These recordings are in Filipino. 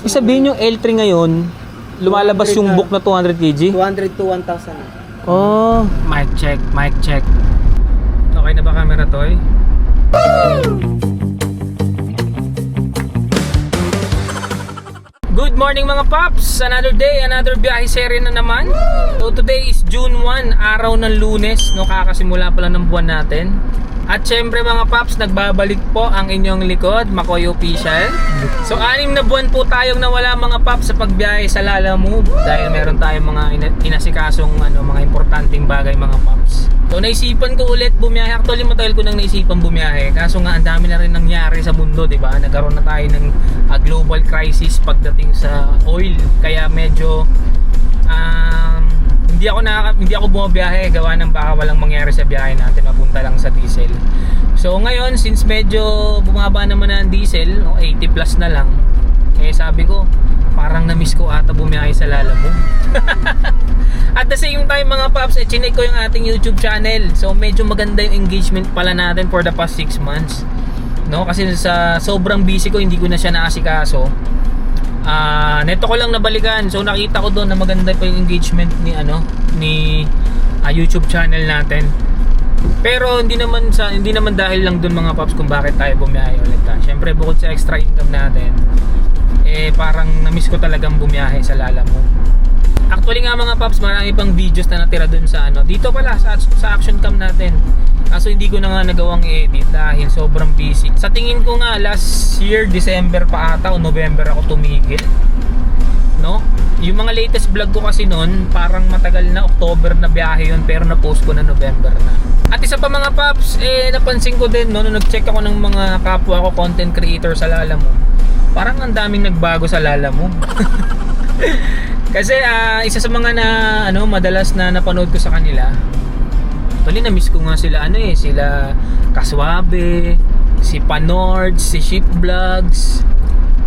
Sabihin yung L3 ngayon, lumalabas yung book na 200 kg? 200 to 1,000. Oh. Mic check, mic check. Okay na ba camera, Toy? Good morning mga paps! Another day, another biyahe serye na naman. So today is June 1, araw ng Lunes, no, kakasimula pa lang ng buwan natin. At syempre mga paps, nagbabalik po ang inyong likod, Makoy Official. So 6 na buwan po tayong nawala mga paps sa pagbiyahe sa Lalamove dahil meron tayong mga inasikasong mga importanteng bagay mga paps. So naisipan ko ulit bumiyahe. Actually matagal ko nang naisipan bumiyahe, kaso nga ang dami na rin nangyari sa mundo, di ba? Nagkaroon na tayo ng global crisis pagdating sa oil, kaya medyo hindi ako bumabiyahe gawa ng baka walang mangyari sa biyahe natin, mapunta lang sa diesel. So ngayon, since medyo bumaba naman na ang diesel, 80 plus na lang, eh sabi ko parang na-miss ko ata bumiyahe sa Lalamove. At the same time mga paps, chinek ko yung ating YouTube channel. So medyo maganda yung engagement pala natin for the past 6 months, no? Kasi sa sobrang busy ko, hindi ko na siya naasikaso. Neto ko lang nabalikan. So nakita ko doon na maganda pa yung engagement ni YouTube channel natin. Pero hindi naman dahil lang doon mga paps kung bakit tayo bumiyahe ulit. Syempre bukod sa extra income natin, parang na-miss ko talagang bumiyahe sa Lalamove. Actually nga mga paps, marami pang videos na natira doon sa dito pala sa action cam natin. Kaso hindi ko na nga nagawang i-edit dahil sobrang busy. Sa tingin ko nga last year December pa ata o November ako tumigil, no? Yung mga latest vlog ko kasi noon parang matagal na, October na biyahe yun, pero na-post ko na November na. At isa pa mga paps, napansin ko din nung nag-check ako ng mga kapwa ko content creator sa Lalamove, parang ang daming nagbago sa Lalamove. Kasi isa sa mga madalas na napanood ko sa kanila, actually na-miss ko nga sila sila Kaswabe, si Panord, si Ship Vlogs,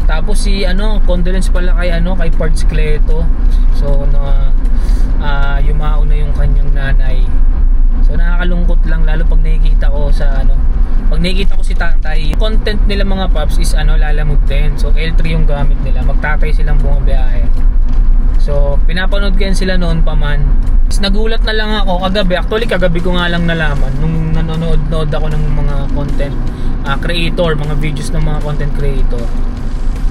tapos si condolence pala kay Parts Cleto. So yumao na yung kanyang nanay. So nakakalungkot lang, lalo pag nakikita ko pag nakikita ko si tatay. Yung content nila mga paps is Lalamove din. So L3 yung gamit nila, magtatay silang bumabiyahe. So pinapanood ko yan sila noon pa man. Nagulat na lang ako kagabi. Actually kagabi ko nga lang nalaman nung nanonood ako ng mga content creator, mga videos ng mga content creator.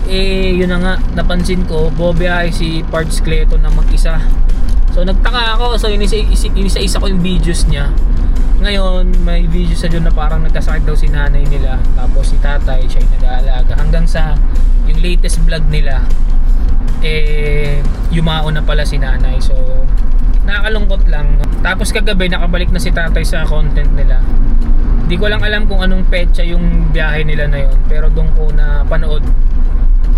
Yun na nga, napansin ko bumabiyahe si Parts Cleto na mag-isa. So nagtaka ako. So inisa-isa ko yung videos niya. Ngayon may videos sa doon na parang nagkasakit daw si nanay nila, tapos si tatay siya yung nag-aalaga, hanggang sa yung latest vlog nila yumao na pala si nanay. So nakakalungkot lang. Tapos kagabi nakabalik na si tatay sa content nila. Hindi ko lang alam kung anong petsa yung biyahe nila na yun, pero doon ko na panood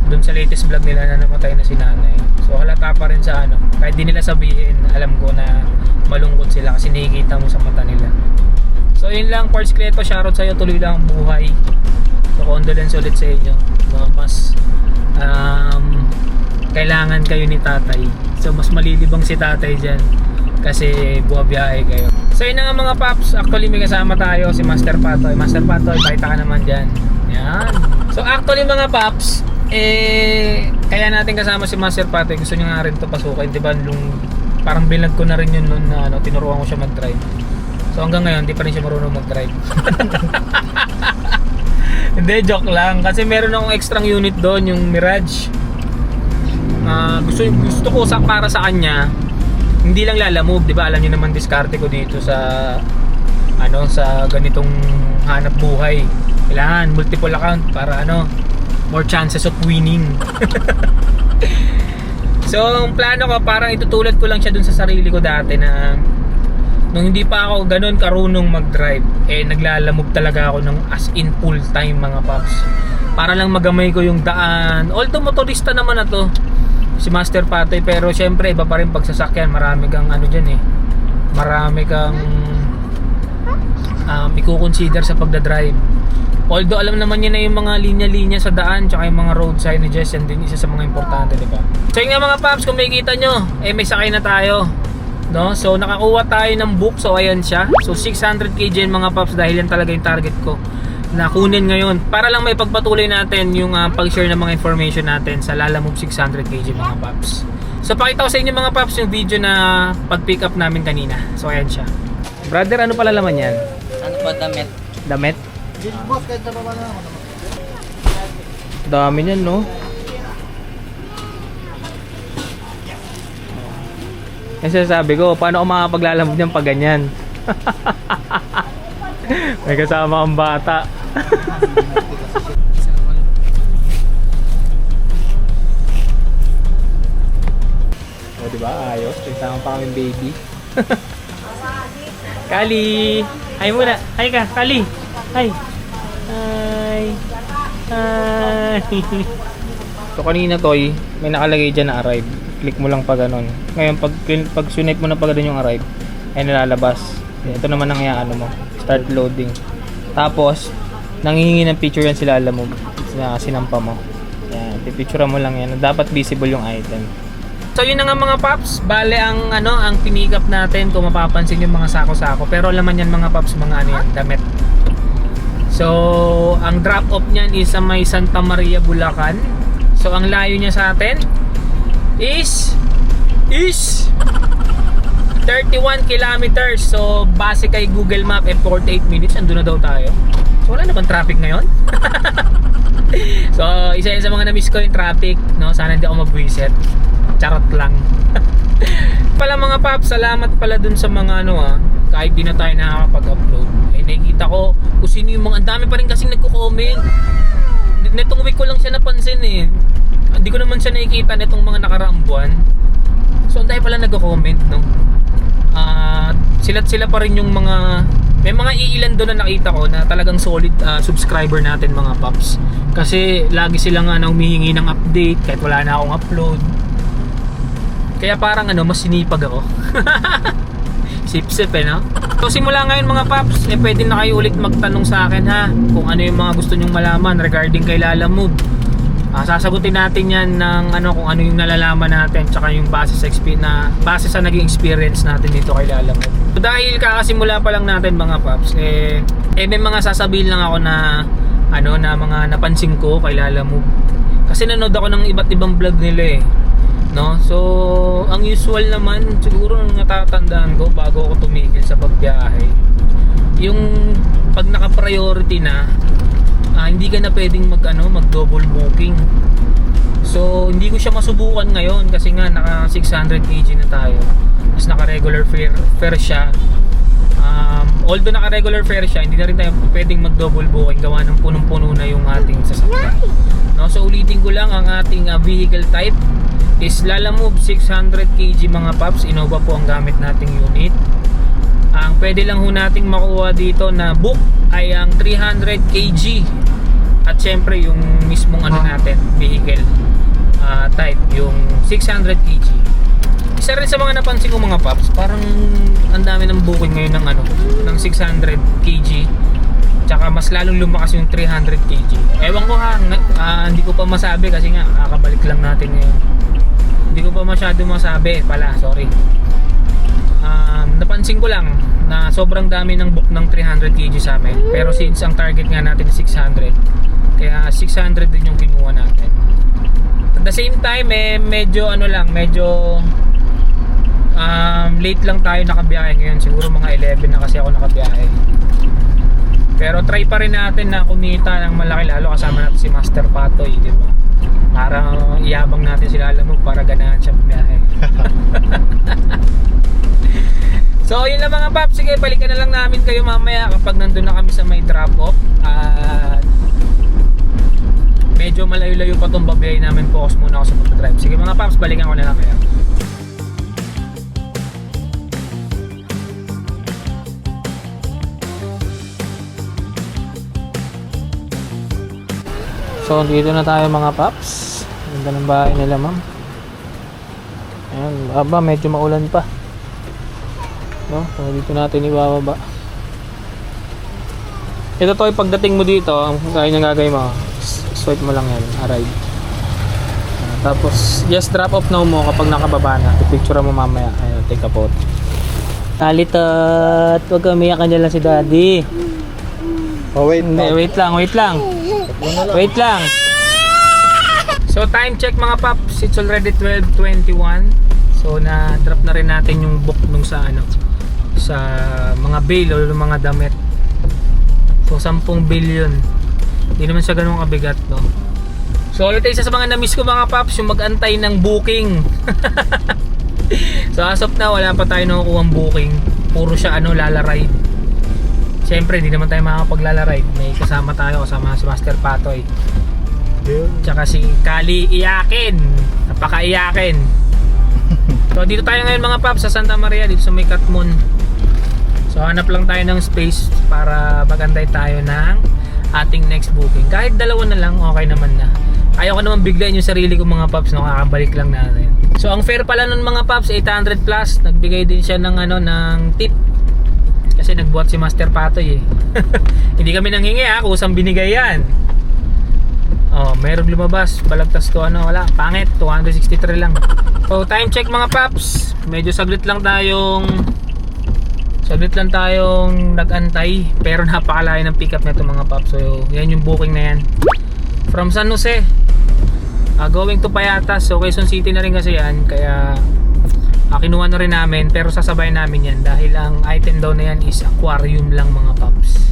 doon sa latest vlog nila na namatay na si nanay. So halata pa rin sa kahit di nila sabihin, alam ko na malungkot sila kasi nakikita mo sa mata nila. So yun lang, Parts Cleto, shoutout sa'yo, tuloy lang ang buhay. So condolence ulit sa inyo, mas kailangan kayo ni tatay. So mas malilibang si tatay dyan kasi buwabiyahe kayo. So yun na nga mga paps, actually may kasama tayo si Master Patoy. Master Patoy, pakita ka naman dyan. Yan. So actually mga paps, kaya natin kasama si Master Patoy, gusto niya nga rin ito pasukin, diba? Parang bilag ko na rin yun noon na tinuruan ko siya mag-drive. So hanggang ngayon di pa rin siya marunong mag-drive. Hindi, joke lang, kasi meron akong extra unit doon, yung Mirage. Gusto ko para sa kanya, hindi lang Lalamove, di ba? Alam niyo naman diskarte ko dito sa sa ganitong hanap buhay. Kailangan multiple account para more chances of winning. So ang plano ko, parang itutulad ko lang siya dun sa sarili ko dati na nung hindi pa ako ganun karunong mag-drive, naglalamove talaga ako ng as in full time mga paps, para lang magamay ko yung daan. Although motorista naman na to si Master Patoy, pero syempre iba pa rin pagsasakyan. Marami kang marami kang i-consider sa pagdadrive. Although alam naman niya na yung mga linya-linya sa daan, tsaka yung mga road signages, yan din isa sa mga importante, di ba? So yun nga mga paps, kung makikita nyo, may sakay na tayo, no? So nakakuha tayo ng book, so ayan siya. So 600 kg mga paps, dahil yan talaga yung target ko. na kunin ngayon para lang may pagpatuloy natin yung pag-share ng mga information natin sa Lalamove 600kg mga paps. So pakita ko sa inyo mga paps yung video na pag-pick up namin kanina. So ayan siya. Brother, ano pala laman yan? Ano po, damit? Damit? Boss, kahit sa baba na ako naman. Dami niyan, no? Kasi sabi ko, paano ako makapaglalamove niyan pag ganyan? May kasama ang bata. O, diba? Ayos. Kasama pa kaming baby. Kali! Hi muna! Hi ka! Kali! Hi! Hi! Hi! So kanina toy, may nakalagay dyan na arrive. Click mo lang pa ganun. Ngayon pag sunite mo na pa ganun yung arrive, ay nalalabas. Ito naman ang iaano mo. Start loading. Tapos, nanghihingi ng picture yan sila alam mo. Sinampa mo. Yan, pipicture mo lang yan. Dapat visible yung item. So yun na nga mga paps, bale ang pinick up natin kung mapapansin yung mga sako-sako. Pero laman yan mga paps, mga ano yan, damit. So, ang drop off niyan is sa may Santa Maria, Bulacan. So, ang layo niya sa atin is 31 kilometers. So, base kay Google Map 48 minutes, andun na daw tayo. So, wala naman traffic ngayon. So, isa yan sa mga na-miss ko yung traffic, no? Sana hindi ako mabwisit. Charot lang. Pala mga paps, salamat pala dun sa mga kahit di na tayo nakakapag-upload. Eh, nakikita ko kung sino yung mga, ang dami pa rin kasing nagko-comment. Netong week ko lang siya napansin eh. Hindi ko naman siya nakikita netong mga nakaraang buwan. So, ang dahil pala nagko-comment, no? Sila pa rin yung mga, may mga iilan doon na nakita ko na talagang solid subscriber natin mga paps. Kasi lagi silang humihingi ng update kahit wala na akong upload. Kaya parang mas sinipag ako. Sip-sip no? So simula ngayon mga paps, pwede na kayo ulit magtanong sa akin ha, kung ano yung mga gusto nyong malaman regarding kay Lalamove. Sasagutin natin yan ng kung ano yung nalalaman natin, tsaka yung base sa naging experience natin dito kay Lalamove. So, dahil kakasimula pa lang natin mga paps, may mga sasabihin lang ako na na mga napansin ko kay Lalamove. Kasi nanood ako ng iba't ibang vlog nila no? So, ang usual naman, siguro nung natatandaan ko bago ako tumigil sa pagbiyahe, yung pag naka-priority na, hindi ka na pwedeng mag-double booking. So, hindi ko siya masubukan ngayon kasi nga naka 600 kg na tayo. Mas naka-regular fare siya. Although naka-regular fare siya, hindi na rin tayo pwedeng mag-double booking gawa ng punong-puno na yung ating sasakyan. No? So, ulitin ko lang ang ating vehicle type is Lalamove 600 kg mga paps. Innova po ang gamit nating unit. Ang pwede lang ho nating makuha dito na book ay ang 300 kg. At syempre yung mismong natin, vehicle type, yung 600 kg. Isa rin sa mga napansin ko mga paps, parang ang dami ng booking ngayon ng 600 kg. Tsaka mas lalong lumakas yung 300 kg. Ewan ko hindi ko pa masabi kasi nga kakabalik lang natin ngayon. Hindi ko pa masyado masabi pala, sorry. Napansin ko lang na sobrang dami ng book ng 300 kg sa amin. Pero since ang target nga natin is 600, kaya 600 din yung kinuha natin. At the same time, medyo late lang tayo nakabiyahe ngayon. Siguro mga 11 na kasi ako nakabiyahe. Pero try pa rin natin na kumita ng malaki, lalo kasama natin si Master Patoy, di ba? Para iyabang natin sila Lalamove para ganahan siya biyahe. So yun lang mga paps, sige balikan na lang namin kayo mamaya kapag nandun na kami sa may drop off. At medyo malayo-layo pa itong babiyahe namin, focus muna ako sa pag-drive. Sige mga paps, balikan ko na lang kayo. So dito na tayo mga paps. Ganda ng bahay nila ma'am. Ayan, medyo maulan pa. No? So dito natin ibababa. Ito to, pagdating mo dito, ang kaya niyang gagawin mo, swipe mo lang yan, arrive. Tapos just drop off now mo kapag nakababa na. Picture mo mamaya. Ayun, take a photo. Talitot, huwag kang umiyak, dyan lang si daddy. Oh, wait. Hindi, wait lang. Wait lang. So time check mga paps, it's already 12:21. So na-drop na rin natin yung book nung sa sa mga bail o mga damit. So 10 billion. Hindi naman siya ganun kabigat, no. So ulit isa sa mga na-miss ko mga paps, yung mag-antay ng booking. So as of now, wala pa tayo nakukuhang booking. Puro siya Lala Ride. Siyempre, hindi naman tayo makakapag-Lala Ride. May kasama tayo, kasama si Master Patoy. Tsaka si Kali Iyakin. Napaka-iyakin. So dito tayo ngayon mga paps sa Santa Maria, dito sa may Katmon. So hanap lang tayo ng space para magantay tayo ng ating next booking. Kahit dalawa na lang, okay naman na. Ayaw ko naman biglayin yung sarili ko mga paps, no, kakabalik lang natin. So ang fare pala nun mga paps, 800 plus. Nagbigay din siya ng ng tip. Kasi nagbuhat si Master Patoy eh. Hindi kami nanghingi kusang binigay yan. Oh, merong lumabas, balagtas ko wala, pangit, 263 lang. So time check mga paps, medyo saglit lang tayong nag-antay, pero napakalayo ng pick up nito mga paps. So yan yung booking na yan. From San Jose, going to Payatas. So Quezon City na rin kasi yan, kaya kinuha na rin namin, pero sasabay namin yan dahil ang item daw na yan is aquarium lang mga paps.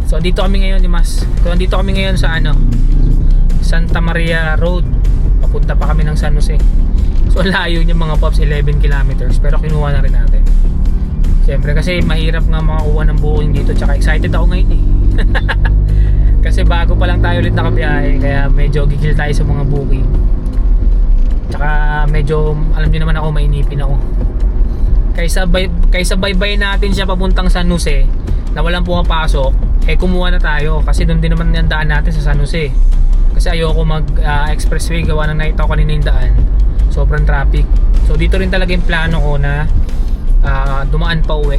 So dito kami ngayon dito kami ngayon sa Santa Maria Road. Papunta pa kami ng San Jose. So layo niya mga paps, 11 kilometers, pero kinuha na rin natin. Siyempre kasi mahirap nga makakuha ng booking dito, tsaka excited ako ngayon eh. Kasi bago pa lang tayo ulit nakabiyahe, kaya medyo gigil tayo sa mga booking. Tsaka medyo, alam niyo naman ako, mainipin ako. Kaysa baybay natin siya papuntang San Jose na walang pumapasok, kumuha na tayo. Kasi doon din naman yung daan natin sa San Jose. Kasi ayoko mag-expressway, gawa ng nakita ko kanina yung daan. Sobrang traffic. So dito rin talaga yung plano ko na dumaan pa uwi.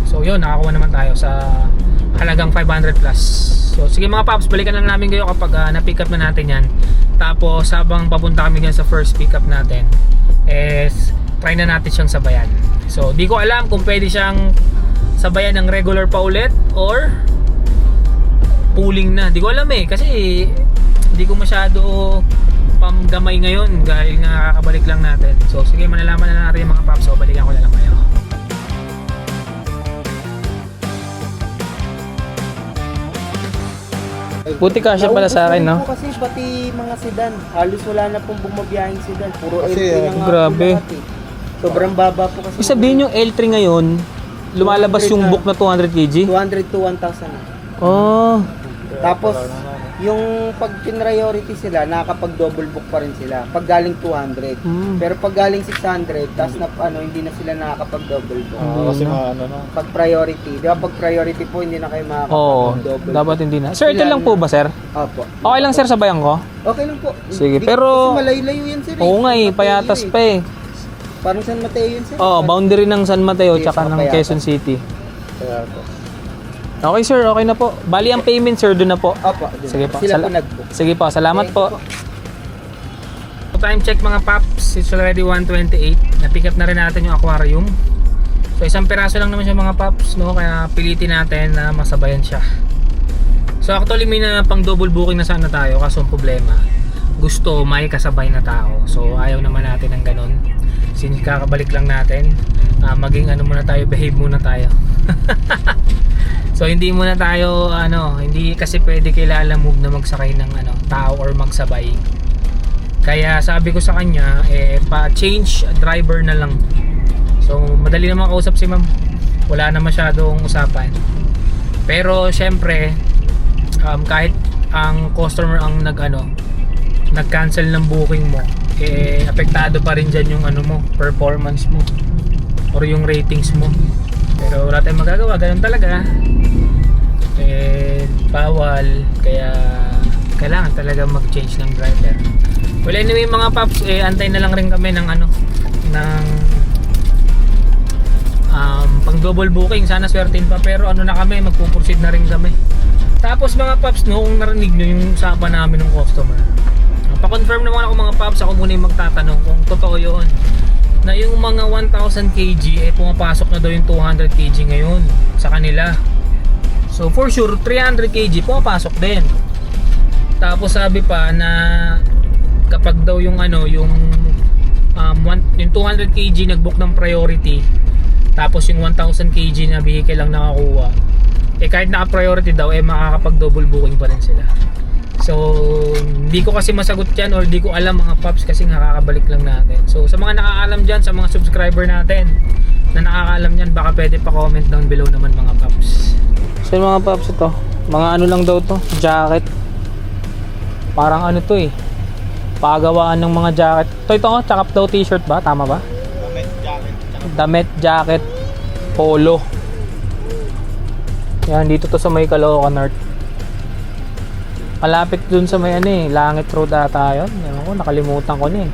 So yun, nakakuha naman tayo sa halagang 500 plus. So sige mga paps, balikan lang namin kayo kapag na-pick up na natin yan. Tapos habang papunta kami dyan sa first pick up natin, try na natin siyang sabayan. So di ko alam kung pwede siyang sabayan ng regular pa ulit or pooling na. Di ko alam kasi di ko masyado pamgamay ngayon dahil nga kakabalik lang natin. So sige, malalaman na natin yung mga paps. So balikan ko na lang kayo. Buti kasya pala sa akin, no? Kasi pati mga sedan, halos wala na pong bumabiyahing sedan. Puro Kasi, L3 na nga grabe. po lahat eh. Sobrang baba po kasi. Ibig sabihin yung L3 ngayon, lumalabas yung book na 200 kg? 200 to 1,000 na. Oh. Tapos, yung pag priority sila, nakakapag-double book pa rin sila. Pag galing 200. Pero pag galing 600, tas na hindi na sila nakakapag-double book. Kasi na. Pag priority, di ba pag priority po, hindi na kayo Oo, makakapag-double dapat hindi na. Sir, ito lang po ba, sir? Opo. Okay lang, sir, sabayan ko? Okay lang po. Sige, Di- pero- Kasi malayo-layo yan, sir. Oo nga San Mateo payatas eh. pa eh. Parang San Mateo yun, sir. Oo, boundary ng San Mateo Yes, tsaka ng Payatas. Quezon City. Kaya po. Okay, sir, okay na po. Bali ang payment, sir, doon na po. Opo. dun. Sige po. Sila po nag-book. Sige po, salamat Thank po. you So, time check mga paps, it's already 1:28. Na-pick up na rin natin yung aquarium. So isang piraso lang naman siya mga paps, no? Kaya pilitin natin na masabayan siya. So actually may na pang double booking na sana tayo, kaso ang problema, gusto may kasabay na tao. So ayaw naman natin ng ganun. Since kakabalik lang natin, maging muna tayo, behave muna tayo. So hindi muna tayo hindi kasi pwede kailangan move na magsakay ng tao or magsabay. Kaya sabi ko sa kanya pa-change driver na lang. So madali naman kausap si ma'am. Wala na masyadong usapan. Pero syempre kahit ang customer ang nag-cancel ng booking mo, apektado pa rin dyan yung performance mo or yung ratings mo. Pero wala tayong magagawa, ganun talaga. Bawal, kaya kailangan talaga mag-change ng driver. Well anyway mga paps, antay na lang rin kami ng pang double booking. Sana swertin pa, pero na kami, magpuproceed na rin kami. Tapos mga paps, noong narinig nyo yung usapan namin ng customer, pa-confirm naman ako mga paps, ako muna yung magtatanong kung totoo yun na yung mga 1,000 kg pumapasok na daw yung 200 kg ngayon sa kanila. So for sure 300 kg pumapasok din. Tapos sabi pa na kapag daw yung ano yung 200 kg nag-book ng priority, tapos yung 1000 kg na vehicle lang nakakuha, eh kahit naka-priority daw, eh makakapag double booking pa rin sila. So hindi ko kasi masagot yan or hindi ko alam mga paps kasi nakakabalik lang natin. So sa mga nakakaalam dyan, sa mga subscriber natin na nakakaalam dyan, baka pwede pa comment down below naman mga paps. So mga paps, ito mga ano lang daw to, jacket. Parang ano to eh, pagawaan ng mga jacket. Ito tsaka daw t-shirt ba? Tama ba? Damit, jacket, polo. Yan, dito to sa may Caloocan North. Malapit dun sa may ano eh, Langit Road ata yun. Ewan ko, nakalimutan ko na eh.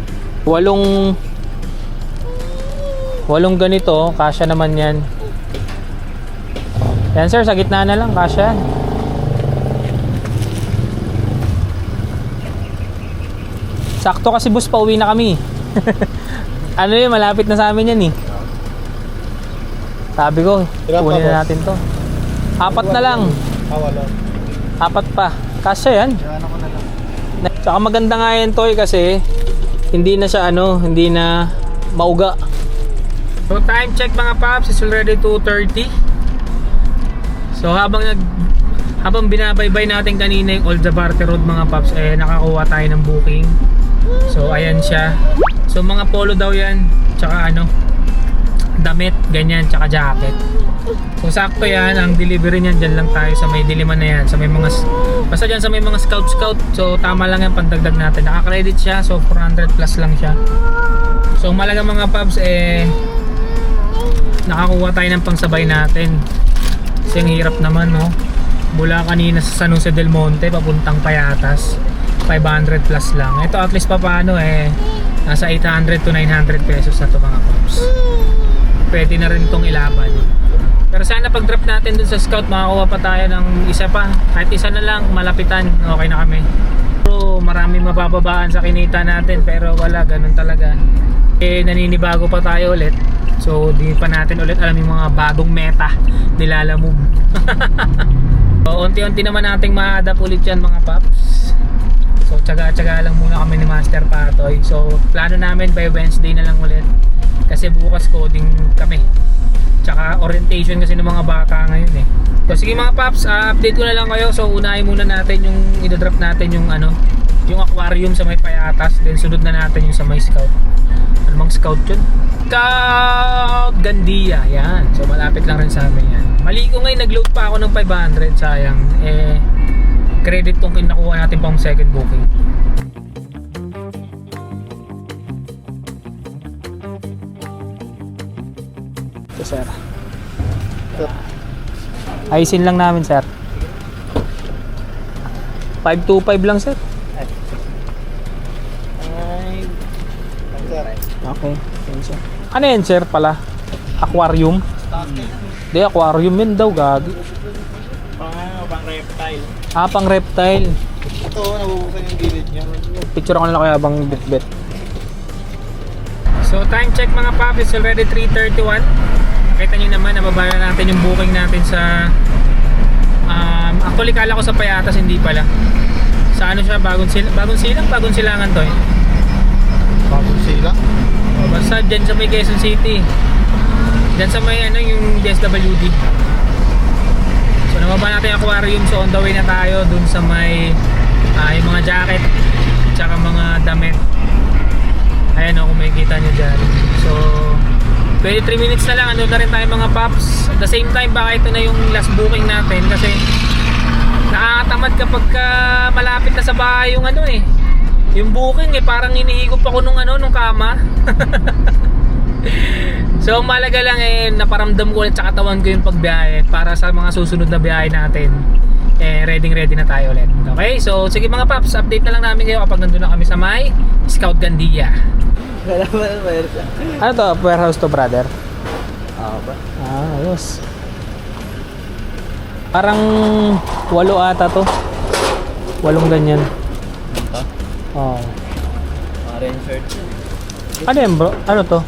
Walong ganito, kasya naman yan. Yan sir, sa gitna na lang, kasya yan. Sakto kasi bus, pauwi na kami. Ano yun, malapit na sa amin yan eh. Sabi ko, kunin na natin to. 4 na lang. Wala. 4 pa. Kasya yan. Yan ako na lang. Tsaka maganda nga yan toy kasi hindi na siya ano, hindi na mauga. So time check mga paps, is already 2:30. So habang binabaybay natin kanina yung Old Zabarte Road mga paps, eh nakakuha tayo ng booking. So ayan siya. So mga polo daw yan, tsaka ano, damit, ganyan, tsaka jacket. So sakto yan, ang delivery niyan dyan lang tayo sa may Diliman na yan, sa may mga, basta dyan sa may mga scout. So tama lang yan, pandagdag natin. Naka-credit siya, so 400 plus lang siya. So malaga mga pubs, eh nakakuha tayo ng pangsabay natin. Kasi ang hirap naman, no? Mula kanina sa San Jose del Monte papuntang Payatas, 500 plus lang. Ito at least pa paano eh, nasa 800 to 900 pesos na to mga pubs. Pwede na rin itong ilaban. Pero sana pag drop natin dun sa scout, makakuha pa tayo ng isa pa. Kahit isa na lang, malapitan, okay na kami. Pero maraming mabababaan sa kinita natin, pero wala, ganun talaga. Eh naninibago pa tayo ulit. So di pa natin ulit alam yung mga bagong meta nilalamove. So unti-unti naman nating ma-adapt ulit yan mga paps. So tsaga-tsaga lang muna kami ni Master Patoy. So plano namin by Wednesday na lang ulit, kasi bukas coding kami, tsaka orientation kasi ng mga bata ngayon eh. So sige mga paps, update ko na lang kayo. So unahin muna natin yung idodrop natin yung ano, yung aquarium sa may Payatas, then sunod na natin yung sa may scout. Ano mang scout yun? Scout Gandia, yan. So malapit lang rin sa amin yan. Mali ko ngayon, nag-load pa ako ng 500, sayang. Eh credit tong kinakuha natin pang second booking. Ito sir, ayusin lang namin sir. 525 lang sir. Okay, yun sir. Ano yan sir pala? Aquarium? Hindi, aquarium yun daw, gagi. Pang reptile. Pang reptile. Ito, nabubuksan yung gilid niya. Picture ko na lang kaya bang bit-bit. So time check mga paps, it's already 3:31. Nakita nyo naman, nababala natin yung booking natin sa actually kala ko sa Payatas, hindi pala. Sa ano siya, bagong silangan to eh. Bagong sila. Basta dyan sa may Quezon City, dyan sa may ano, yung DSWD. So nababa natin yung aquarium. So on the way na tayo dun sa may yung mga jacket tsaka mga damit. Ayan o, kung makikita nyo dyan. So 23 minutes na lang, ano na rin tayo mga paps. At the same time, baka ito na yung last booking natin, kasi nakakatamad kapag malapit na sa bahay yung ano eh, yung booking eh, parang hinihigop ako nung ano, nung kama. So malaga lang eh, naparamdam ko ulit sa katawan ko yung pagbiyahe para sa mga susunod na biyahe natin. Eh ready na tayo ulit. Okay, so sige mga paps, update na lang namin kayo kapag nandun na kami sa may Scout Gandia. Wala ba na mayroon? Ano to? Warehouse to brother? Ba? Ayos. Parang 8 ata to. 8 ganyan. Oh. Shirt. Ano yan bro? Ano to?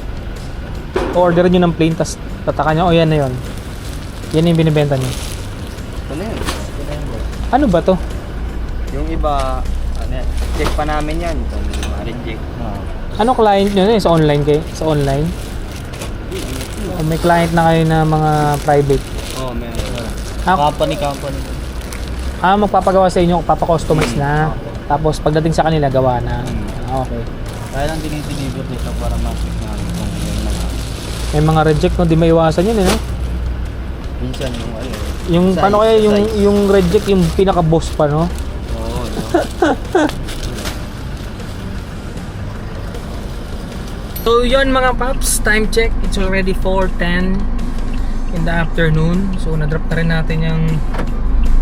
O-order nyo ng plain, tas tataka nyo, o yan na yun. Yan yung binibenta nyo. Ano yan? Ano ba to? Yung iba, ano, check pa namin yan. Kung reject. Ano client nyo na sa online kayo? Sa online? O may client na kayo na mga private? Oo, meron. Company. Magpapagawa sa inyo, papakustomize na. Tapos pagdating sa kanila, gawa na. Okay. Kaya lang dinideliver dito para ma-check namin kung yun na. May mga reject no, di may iwasan yun, no? Minsan yung ano. Yung Size, paano kaya yung size. yung reject yung pinaka-boss pa, no? Oo, no. So yun mga paps, time check. It's already 4:10 in the afternoon. So na-drop na rin natin yung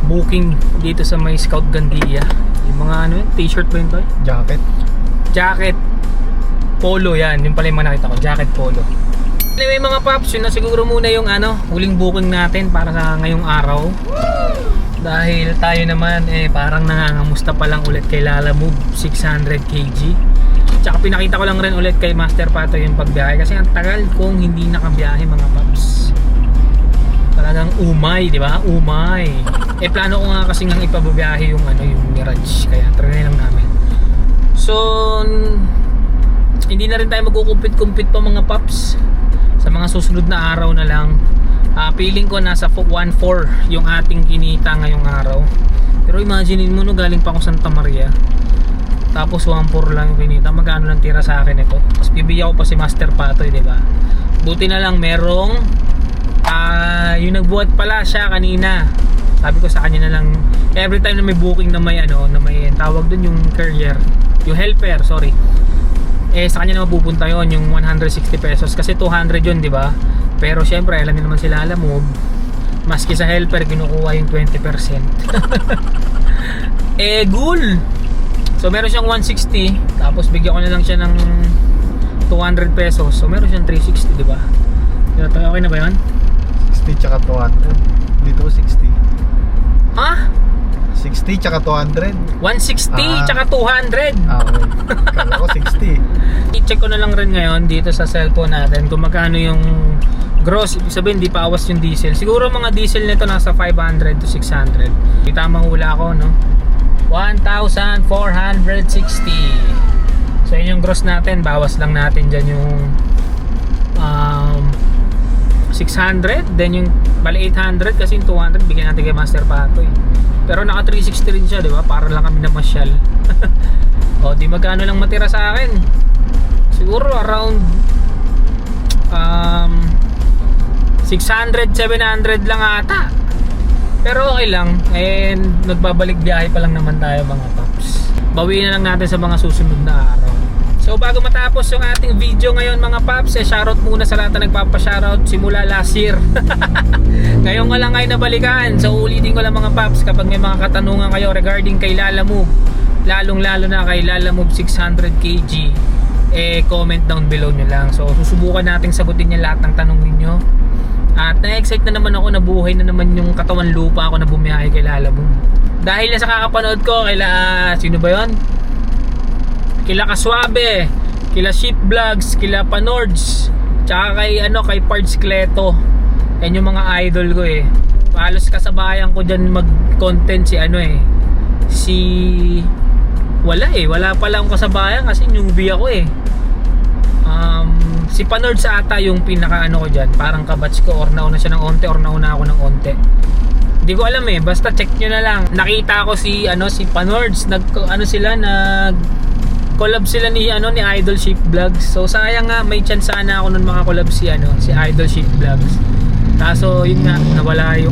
booking dito sa may Scout Gandia. Yung mga ano yun, t-shirt ba yun to? Jacket. Jacket polo yan, yung pala yung mga nakita ko, jacket polo. Anyway mga paps, yun na siguro muna yung ano, huling booking natin para sa ngayong araw. Dahil tayo naman parang nangangamusta pa lang ulit kay Lala Move 600 kg. Tsaka pinakita ko lang rin ulit kay Master Pato yung pagbiyahe kasi ang tagal kong hindi nakabiyahe mga paps. Talagang umay, di ba? Umay. Plano ko nga kasi nang ipababiyahe yung ano, yung Mirage, kaya try lang namin. So hindi na rin tayo magkukumpit-kumpit pa mga paps. Sa mga susunod na araw na lang. Feeling ko nasa 1.4 yung ating kinita ngayong araw. Pero imagine mo no, galing pa ako Santa Maria. Tapos 1.4 lang yung kinita. Magkano lang tira sa akin ito? Tapos bibigyan ko pa si Master Patoy, di ba? Buti na lang merong yung nagbuhat pala siya kanina. Sabi ko sa kanya na lang, every time na may booking na may ano, na may tawag dun yung courier, yung helper, sorry. Sa kanya na mapupunta yon yung 160 pesos kasi 200 yun, di ba? Pero syempre, alam niyo naman sila Lala Move, maski sa helper kinukuha yung 20%. Gul. So meron siyang 160, tapos bigyan ko na lang siya ng 200 pesos. So meron siyang 360, di ba? Okay na ba 'yon? 60 tsaka 200. Dito 60. Ha? 60 tsaka 200. 160 tsaka 200. Okay. Kala ko 60. I-check ko na lang rin ngayon dito sa cellphone natin kung magkano yung gross. Ibig sabihin di pa awas yung diesel. Siguro mga diesel nito nasa 500 to 600. Tamang hula ko, no? 1,460. So yun yung gross natin. Bawas lang natin dyan yung 600. Then yung bali 800 kasi yung 200 bigyan natin kay Master Pato eh. Pero naka 360 rin siya, di ba? Para lang kami namasyal. O di magkano lang matira sa akin. Siguro around 600, 700 lang ata. Pero okay lang. And nagbabalik biyahe pa lang naman tayo mga paps. Bawiin na lang natin sa mga susunod na araw. So bago matapos yung ating video ngayon mga paps, shoutout muna sa lahat na nagpapa-shoutout simula last year. Ngayon nga lang kayo nabalikan. So ulitin ko lang mga paps, kapag may mga katanungan kayo regarding kay Lala Move, lalong lalo na kay Lala Move 600 kg, comment down below nyo lang. So susubukan nating sagutin niya lahat ng tanong ninyo. At na-excite na naman ako, nabuhay na naman yung katawan lupa ako na bumiyahe kay Lala Move. Dahil na sa kakapanood ko kay sino ba yun? Kila Kaswabe, kila Ship Vlogs, kila Panords, tsaka kay Pards Cleto. Yan yung mga idol ko eh. Halos kasabayan ko dyan mag-content wala pala akong kasabayan kasi newbie ako eh. Si Panords ata yung pinaka ko dyan, parang kabatch ko, or nauna siya ng onte or nauna ako ng onte. Hindi ko alam eh, basta check nyo na lang. Nakita ko si Panords, collab sila ni Idol Ship Vlogs. So sayang nga, may chance sana ako nun makakollab si Idol Ship Vlogs. Kaso yun nga, nawalan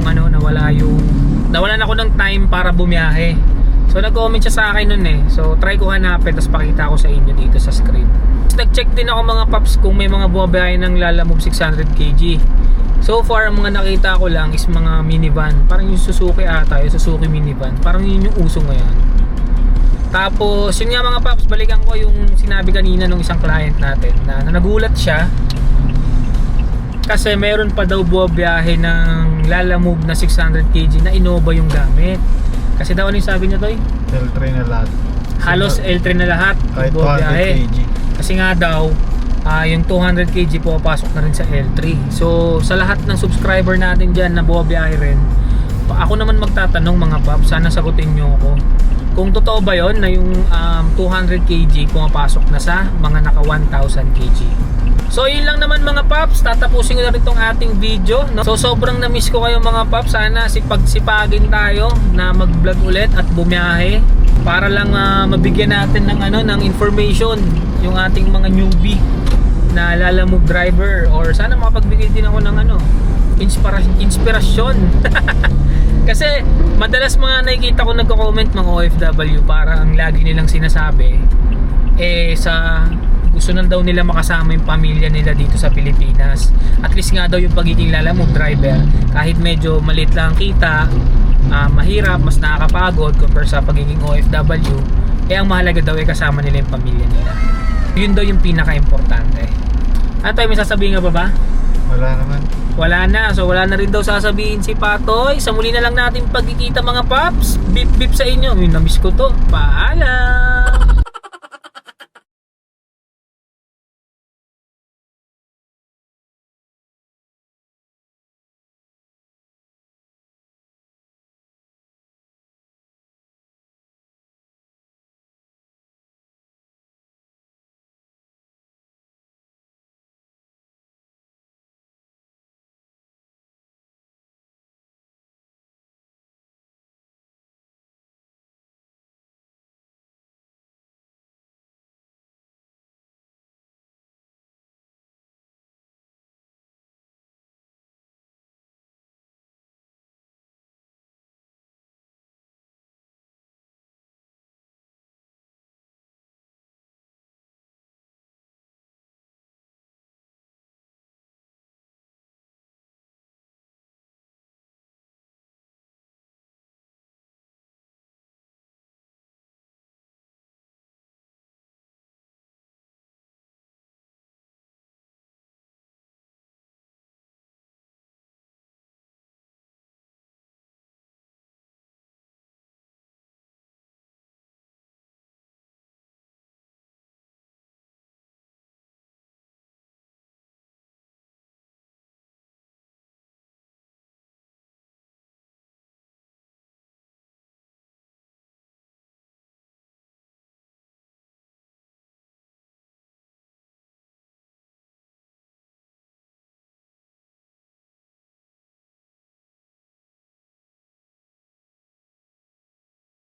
ako ng time para bumiyahe. So nag-comment siya sa akin nun eh. So try ko hanapin, tapos pakita ko sa inyo dito sa screen. Nag-check din ako mga paps kung may mga bumabiyahe ng Lala Move 600 kg. So far, ang mga nakita ko lang is mga minivan. Parang yung Suzuki ata, yung Suzuki minivan. Parang yun yung uso ngayon. Tapos, yun nga mga paps, balikan ko yung sinabi kanina ng isang client natin na nagulat siya kasi meron pa daw bumabiyahe ng Lala Move na 600 kg na Innova yung gamit. Kasi daw ano yung sabi niya, Toy? L3 na lahat. Halos L3 na lahat. Kahit 200 bumabiyahe. kg. Kasi nga daw, yung 200 kg pumapasok na rin sa L3. So sa lahat ng subscriber natin dyan na bumabiyahe rin, ako naman magtatanong mga paps, sana sagutin nyo ako. Kung totoo ba yon na yung 200 kg pumapasok na sa mga naka 1,000 kg. So yun lang naman mga paps, tatapusin ko na rin itong ating video, no? So sobrang na-miss ko kayo mga paps. Sana sipagsipagin tayo na mag-vlog ulit at bumiyahe para lang mabigyan natin ng ng information yung ating mga newbie na lalamove driver, or sana makapagbigay din ako ng inspirasyon. Kasi madalas mga nakikita ko nagko-comment mga OFW, parang lagi nilang sinasabi sa gusto na daw nila makasama yung pamilya nila dito sa Pilipinas. At least nga daw yung pagiging lalamove driver, kahit medyo maliit lang kita, mahirap, mas nakakapagod compare sa pagiging OFW, ang mahalaga daw ay kasama nila yung pamilya nila. Yun daw yung pinaka-importante. Ano tayo, may sasabihin nga ba? Wala naman. Wala na. So wala na rin daw sasabihin si Patoy. Sa muli na lang natin pagkikita mga paps. Bip bip sa inyo. Namiss ko to. Paalam.